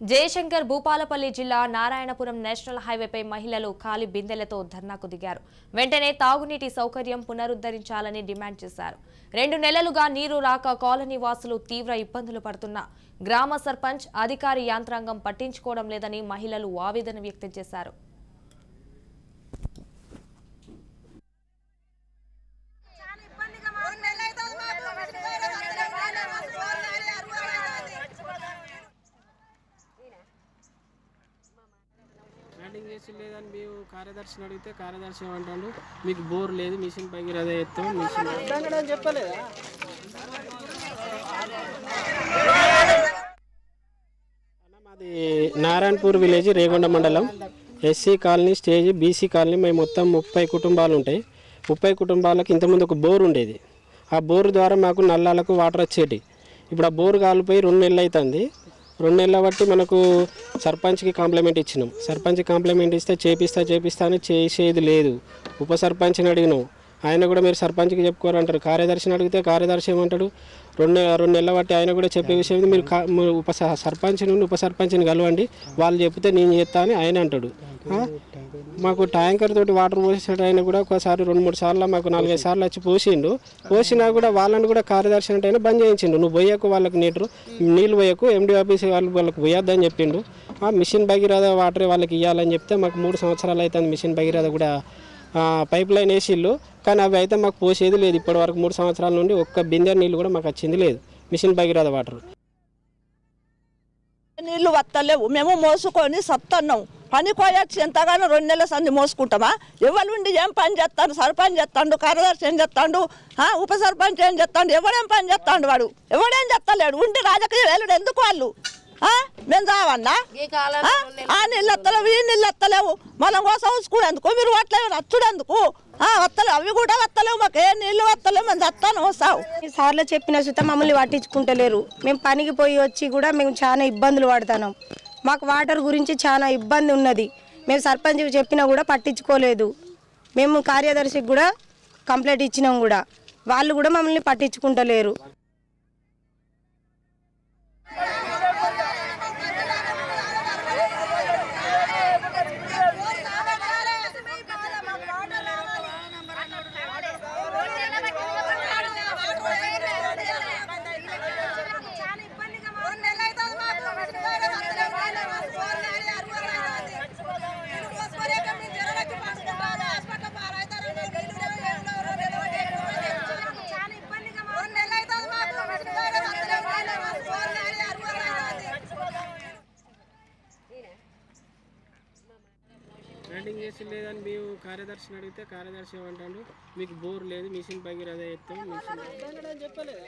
జయశంకర్ భూపాలపల్లి జిల్లా నారాయణపురం నేషనల్ హైవేపై మహిళలు ఖాళీ బిందెలతో ధర్నాకు దిగారు. వెంటనే తాగునీటి సౌకర్యం పునరుద్ధరించాలని డిమాండ్ చేశారు. 2 నెలలుగా నీరు రాక కాలనీ వాసులు తీవ్ర ఇబ్బందులు పడుతున్నా గ్రామ సర్పంచ్ అధికారి యంత్రాంగం పట్టించుకోవడం లేదని మహిళలు ఆవేదన వ్యక్తం చేశారు. ల్యాండింగ్ చేసి లేదని మేము కార్యదర్శిని అడిగితే కార్యదర్శి ఏమంటాడు, మీకు బోర్ లేదు, మిషన్ పైకి అదే ఎత్తాం, మిషన్ చెప్పలేదా. మాది నారాయణపూర్ విలేజ్, రేగొండ మండలం, SC colony stage, BC colony. మేము మొత్తం 30 కుటుంబాలు ఉంటాయి. 30 కుటుంబాలకు ఇంతకుముందు ఒక బోర్ ఉండేది. ఆ బోరు ద్వారా మాకు నల్లాలకు వాటర్ వచ్చేటి. ఇప్పుడు ఆ బోరు కాలిపోయి 2 నెలలు అవుతుంది. 2 నెలల బట్టి మనకు సర్పంచ్కి కాంప్లిమెంట్ ఇచ్చినాం. సర్పంచ్ కాంప్లిమెంట్ ఇస్తే చేపిస్తా అని చేసేది లేదు. ఉప సర్పంచ్ని అడిగినాం, ఆయన కూడా మీరు సర్పంచ్కి చెప్పుకోరంటారు. కార్యదర్శిని అడిగితే కార్యదర్శి ఏమంటాడు, 2 నెలల బట్టి ఆయన కూడా చెప్పే విషయం మీరు సర్పంచ్ నుండి ఉప సర్పంచ్ని కలవండి, వాళ్ళు చెప్తే నేను చేస్తా అని ఆయన అంటాడు. మాకు ట్యాంకర్ తోటి వాటర్ పోసేట ఆయన కూడా ఒకసారి 2-3 సార్లు మాకు 4-5 సార్లు వచ్చి పోసినా కూడా వాళ్ళని కూడా కార్యదర్శి అంటే అయినా బంద్ చేయించిండు. నువ్వు పోయకు, వాళ్ళకి నీళ్ళు పోయకు, ఎండి ఆఫీస్ వాళ్ళకి పోయొద్దని చెప్పిండు. మిషన్ భగీరథ వాటర్ వాళ్ళకి ఇవ్వాలని చెప్తే మాకు 3 సంవత్సరాలు అవుతుంది. మిషన్ భగీరథ కూడా పైప్ లైన్ వేసిళ్ళు, కానీ అవి అయితే మాకు పోసేది లేదు. ఇప్పటి వరకు 3 సంవత్సరాల నుండి ఒక్క బిందె నీళ్ళు కూడా మాకు వచ్చింది లేదు. మిషన్ భగీరథ వాటర్ నీళ్ళు వస్తలేవు. మేము మోసుకొని సత్తన్నాం. పని కోయొచ్చు ఎంతగానో 2 నెలల సంది మోసుకుంటామా? ఎవరుండి ఏం పని చేస్తాడు? సర్పంచ్ చేస్తాడు, కార్యదర్శి ఏం చేస్తాడు, ఉప సర్పంచ్ ఏం చేస్తాడు, ఎవడేం పని చేస్తాడు? వాడు ఎవడేం చేస్తలేడు. ఉండి రాజకీయ వేలుడు ఎందుకు వాళ్ళు? మేము చావన్నా? ఆ నీళ్ళు వస్తలేవు, ఈ నీళ్ళు వస్తలేవు, మనం కోసం చూసుకునేందుకు మీరు వట్లేవు, నచ్చుడేందుకు వస్తలేవు. అవి కూడా వస్తలేవు, మాకు ఏ నీళ్ళు వస్తలేవు, మేము చస్తాను వస్తావు. సార్లు చెప్పిన సుత మమ్మల్ని పట్టించుకుంటలేరు. మేము పనికి పోయి వచ్చి కూడా మేము చాలా ఇబ్బందులు పడుతున్నాం. మాకు వాటర్ గురించి చాలా ఇబ్బంది ఉన్నది. మేము సర్పంచ్కి చెప్పినా కూడా పట్టించుకోలేదు. మేము కార్యదర్శికి కూడా కంప్లైంట్ ఇచ్చినాం కూడా, వాళ్ళు కూడా మమ్మల్ని పట్టించుకుంటలేరు. ల్యాండింగ్ చేసి లేదని మేము కార్యదర్శిని అడిగితే కార్యదర్శి ఏమంటాడు, మీకు బోర్ లేదు, మిషన్ పైకి అదే ఎత్తాం, మిషన్ చెప్పలేదా.